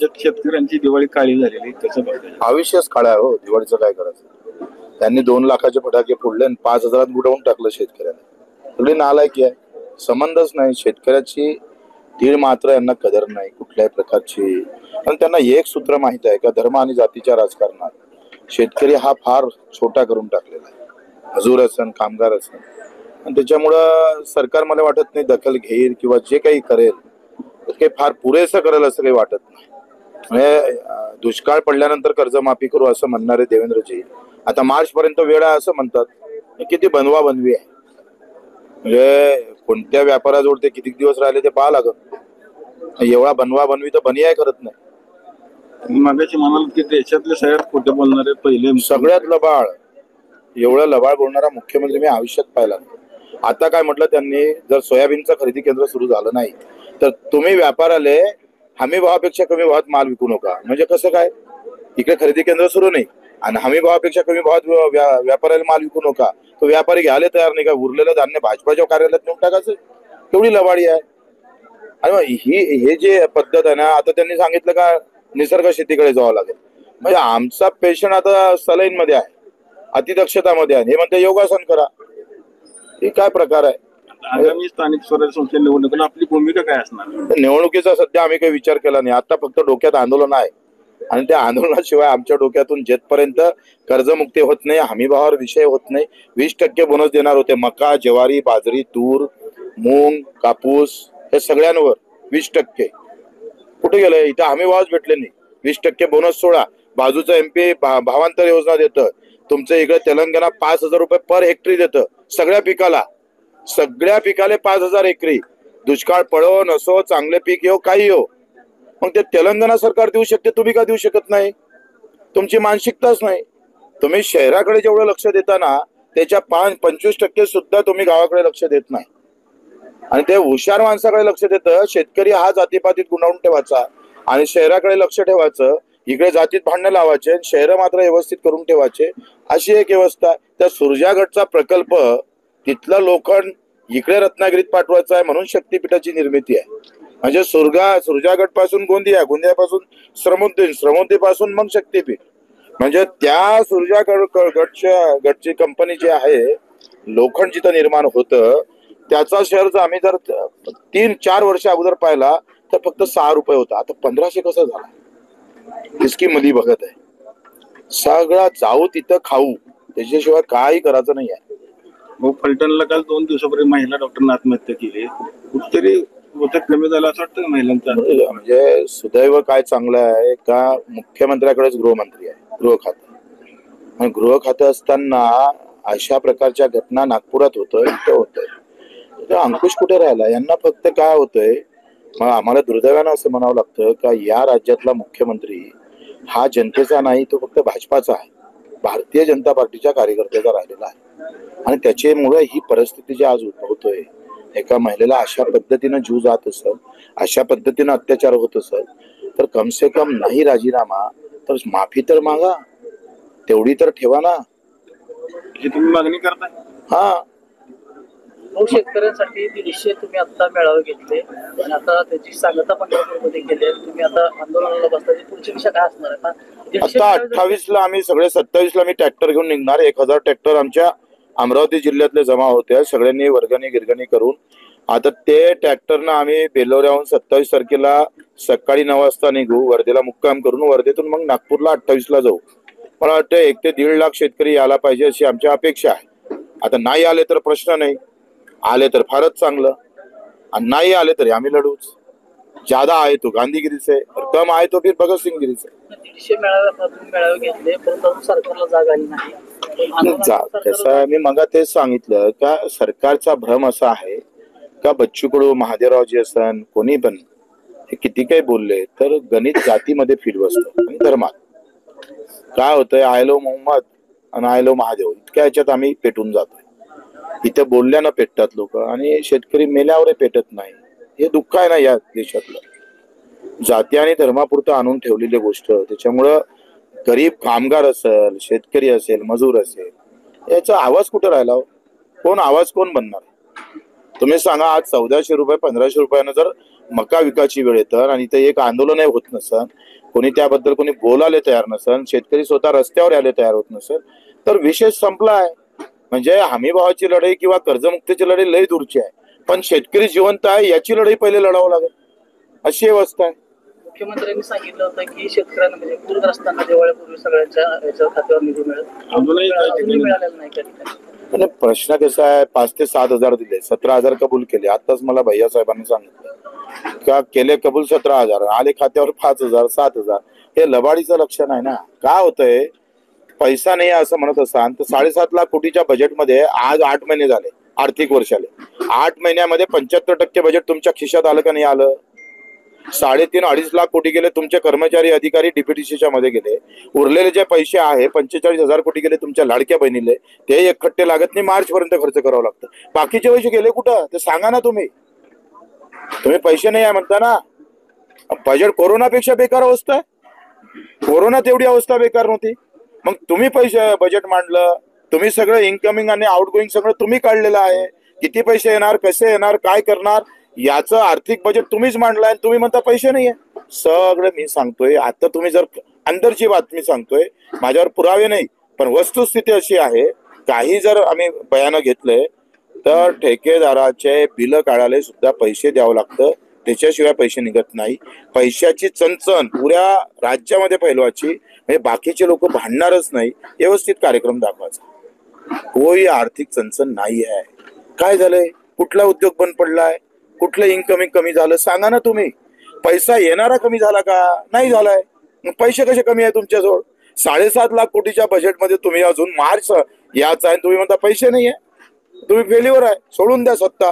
राज्यात शेतकऱ्यांची दिवाळी काळी झालेली आहे, कसं बघताय? आयुष्यच काळा आहे हो. दिवाळीचं काय करायचं? त्यांनी 2 लाखाचे फटाके फोडले आणि 5,000 गुडवून टाकलं शेतकऱ्याला. एवढी नालायकी आहे. संबंधच नाही. शेतकऱ्याची तीळ मात्र यांना कदर नाही कुठल्याही प्रकारची. आणि त्यांना एक सूत्र माहित आहे का, धर्म आणि जातीच्या राजकारणात शेतकरी हा फार छोटा करून टाकलेला आहे. मजूर असन, कामगार असन, आणि त्याच्यामुळं सरकार मला वाटत नाही दखल घेईल किंवा जे काही करेल ते फार पुरेसं करेल असं काही वाटत नाही. म्हणजे दुष्काळ पडल्यानंतर कर्जमाफी करू असं म्हणणारे देवेंद्रजी आता मार्च पर्यंत वेळ आहे असं म्हणतात. किती बनवा बनवी आहे. म्हणजे कोणत्या व्यापाराजवळ ते किती दिवस राहिले ते पाहा लागत. एवढा बनवा बनवी तर बनियाय करत नाही. मागाशी म्हणाल की देशातले सगळ्यात खोटे बोलणारे पहिले सगळ्यात लबाड, एवढं लबाड बोलणारा मुख्यमंत्री मी आयुष्यात पाहिला नाही. आता काय म्हटलं त्यांनी, जर सोयाबीनचं खरेदी केंद्र सुरू झालं नाही तर तुम्ही व्यापाराले हमी भावापेक्षा कमी भावात माल विकू नका. म्हणजे कसं काय? इकडे खरेदी केंद्र सुरू नाही आणि हमी भावापेक्षा कमी भावात व्यापाऱ्याला माल विकू नका, तो व्यापारी घ्यायला तयार नाही का? उरलेलं धान्य भाजपाच्या कार्यालयात नेऊन टाकायचं. केवढी लबाडी आहे. आणि हे जे पद्धत आहे ना, आता त्यांनी सांगितलं का निसर्ग शेतीकडे जावं लागेल. म्हणजे आमचा पेशंट आता सलाईन मध्ये आहे, अतिदक्षतामध्ये आहे, हे म्हणते योगासन करा. हे काय प्रकार आहे? आगामी स्थानिक स्वराज्य संस्था निवडणुकीला आपली भूमिका काय असणार? निवडणुकीचा सध्या आम्ही काही विचार केला नाही. आता फक्त डोक्यात आंदोलन आहे आणि त्या आंदोलनाशिवाय आमच्या डोक्यातून जेथपर्यंत कर्जमुक्ती होत नाही, हमीभावावर विषय होत नाही. 20% बोनस देणार होते मका, ज्वारी, बाजरी, तूर, मूग, कापूस हे सगळ्यांवर 20%. कुठे गेलं? इथं हमीभावच भेटले नाही. 20% बोनस सोडा, बाजूचं MP भावांतर योजना देतं. तुमचं इकडे तेलंगणा 5,000 रुपये पर हेक्टरी देतं सगळ्या पिकाला. सगळ्या पिकाले 5,000 एकरी. दुष्काळ पडो नसो, चांगले पीक येऊ, काही येऊ, मग ते तेलंगणा सरकार देऊ शकते, तुम्ही का देऊ शकत नाही? तुमची मानसिकताच नाही. तुम्ही शहराकडे जेवढं लक्ष देता ना, त्याच्या 25% सुद्धा तुम्ही गावाकडे लक्ष देत नाही. आणि ते हुशार माणसाकडे लक्ष देतं. शेतकरी हा जातीपातीत गुंडाळून ठेवायचा आणि शहराकडे लक्ष ठेवायचं. इकडे जातीत भांडणं लावायचे, शहरं मात्र व्यवस्थित करून ठेवायचे, अशी एक व्यवस्था. त्या सुरजागडचा प्रकल्प, तिथलं लोखंड इकडे रत्नागिरीत पाठवायचं आहे म्हणून शक्तीपीठाची निर्मिती आहे. म्हणजे सुरजागड पासून गोंदिया, गोंदियापासून श्रमोद्दी पासून मग शक्तीपीठ. म्हणजे त्या गडची कंपनी जी आहे, लोखंड जिथं निर्माण होतं त्याचा शेअर आम्ही जर 3-4 वर्ष अगोदर पाहिला तर फक्त 6 रुपये होता. आता 1500 कसा झाला? इसकी मली बघत आहे. सगळा जाऊ तिथं खाऊ, त्याच्याशिवाय काही करायचं नाही आहे. फलटणला काल 2 दिवसापूर्वी महिला डॉक्टरने आत्महत्या केली. कुठतरी होतं कमी झालं असं वाटतं महिलांचा. म्हणजे सुदैव काय चांगलं आहे का मुख्यमंत्र्याकडेच गृहमंत्री आहे, गृह खातं. गृह खातं असताना अशा प्रकारच्या घटना नागपुरात होतं, इथं होतंय. अंकुश कुठे राहिला? यांना फक्त काय होतंय, मग आम्हाला दुर्दैवानं असं म्हणावं लागतं का या राज्यातला मुख्यमंत्री हा जनतेचा नाही, तो फक्त भाजपाचा आहे, भारतीय जनता पार्टीच्या कार्यकर्त्याचा राहिलेला आहे. आणि त्याच्यामुळे ही परिस्थिती जी आज उद्भवतोय, एका महिलेला अशा पद्धतीनं जीव जात असेल, अशा पद्धतीनं अत्याचार होत असेल, तर कमसे कम नाही राजीनामा तर माफी तर मागा, तेवढी तर ठेवा ना. तुम्ही मागणी करताय? हा, शेतकऱ्यांसाठी 150 तुम्ही आता मेळावे घेतले आणि आता त्याची सांगता पंढरपूरमध्ये केली. तुम्ही आता आंदोलनाला बसता, पुढची दिशा काय असणार आहे? आता 28ला आम्ही सगळे, 27ला मी ट्रॅक्टर घेऊन निघणार. 1000 ट्रॅक्टर आमच्या अमरावती जिल्ह्यातले जमा होते, सगळ्यांनी वर्गणी करून. आता ते ट्रॅक्टरनं आम्ही बेलोऱ्याहून 27 तारखेला सकाळी 9 वाजता निघू, वर्धेला मुक्काम करून वर्धेतून मग नागपूरला 28ला जाऊ. मला वाटतं 1 ते 1.5 लाख शेतकरी यायला पाहिजे अशी आमची अपेक्षा आहे. आता नाही आले तर प्रश्न नाही, आले तर फारच चांगलं, आणि नाही आले तरी आम्ही लढूच. ज्यादा आहे तो गांधीगिरी से, कम आहे तो फिर भगत सिंग गिरी से. 150 मेळावे घेतले परंतु सरकारला जागा आली नाही. तसं मी मग तेच सांगितलं का सरकारचा भ्रम असा आहे का बच्चू कडू, महादेवरावजी असन, कोणी पण हे किती काही बोलले तर गणित जातीमध्ये फिट बसतं आणि धर्मात. काय होतंय, आय लो मोहम्मद आणि आय लो महादेव इतक्या ह्याच्यात आम्ही पेटून जातोय. इथे बोलल्यानं पेटतात लोक आणि शेतकरी मेल्यावर पेटत नाही. हे दुःख आहे ना या देशातलं. जाती आणि धर्मापुरतं आणून ठेवलेली गोष्ट. त्याच्यामुळं गरीब कामगार असेल, शेतकरी असेल, मजूर असेल, याचा आवाज कुठं राहिला? कोण आवाज कोण बनणार? तुम्ही सांगा, आज 1400 रुपये 1500 रुपयानं जर मका विकायची वेळ येतं आणि ते एक आंदोलनही होत नसन, कोणी त्याबद्दल कोणी बोलायला तयार नसन, शेतकरी स्वतः रस्त्यावर यायला तयार होत नसन, तर विषय संपलाय. म्हणजे हमी भावाची लढाई किंवा कर्जमुक्तीची लढाई लय दूरची आहे, पण शेतकरी जिवंत आहे याची लढाई पहिले लढावं लागेल, अशी व्यवस्था आहे. मुख्यमंत्र्यांनी सांगितलं होतं की शेतकऱ्यांना म्हणजे पूरग्रस्तांना दिवाळीपूर्वी सगळ्यांच्या याच्या खात्यावर निधी मिळेल. अजूनही काही अजूनही ठिकाणी मिळालेलं नाही त्या ठिकाणी. आणि प्रश्न कसा आहे, 5 ते 7 हजार दिले, 17 हजार कबूल केले. आताच मला भैया साहेबांनी सांगितलं का केले कबूल 17 हजार, आले खात्यावर 5 हजार 7 हजार. हे लबाडीचं लक्षण आहे ना. काय होतंय, पैसा नाही आहे असं म्हणत असाल तर 7.5 लाख कोटीच्या बजेटमध्ये आज 8 महिने झाले आर्थिक वर्षाले. 8 महिन्यामध्ये 75% बजेट तुमच्या खिशात आलं का नाही आलं? 3.5-2.5 लाख कोटी गेले तुमचे कर्मचारी अधिकारी डीपीटीसीच्या मध्ये गेले. उरलेले जे पैसे आहे 45,000 कोटी गेले तुमच्या लाडक्या बहिणीले, ते एकखट्टे लागत नाही, मार्च पर्यंत खर्च करावं लागतं. बाकीचे पैसे गेले कुठं ते सांगा ना. तुम्ही पैसे नाही आहे म्हणता ना. बजेट कोरोनापेक्षा बेकार अवस्था आहे. कोरोनात एवढी अवस्था बेकार नव्हती. मग तुम्ही पैसे बजेट मांडलं, तुम्ही सगळं इन्कमिंग आणि आउटगोईंग सगळं तुम्ही काढलेलं आहे. किती पैसे येणार, कसे येणार, काय करणार याचं आर्थिक बजेट तुम्हीच मांडलाय. तुम्ही म्हणता पैसे नाहीये. सगळं मी सांगतोय. आता तुम्ही जर अंदरची बातमी सांगतोय, माझ्यावर पुरावे नाही, पण वस्तुस्थिती अशी आहे, काही जर आम्ही बयानं घेतलंय तर ठेकेदाराचे बिल काढायला सुद्धा पैसे द्यावं लागतं, त्याच्याशिवाय पैसे निघत नाही. पैशाची चणचण पुऱ्या राज्यामध्ये फैलवायची, म्हणजे बाकीचे लोक भांडणारच नाही, व्यवस्थित कार्यक्रम दाखवायचा. कोई आर्थिक चणचण नाही आहे. काय झालंय, कुठला उद्योग बंद पडलाय, कुठलं इन्कमिंग कमी झालं सांगा ना तुम्ही. पैसा येणारा कमी झाला का? नाही झालाय. मग पैसे कसे कमी आहे तुमच्याजवळ? 7.5 लाख कोटीच्या बजेटमध्ये तुम्ही अजून मार्च याचा आहे, तुम्ही म्हणता पैसे नाहीये. तुम्ही फेल्युअर आहे, सोडून द्या सत्ता.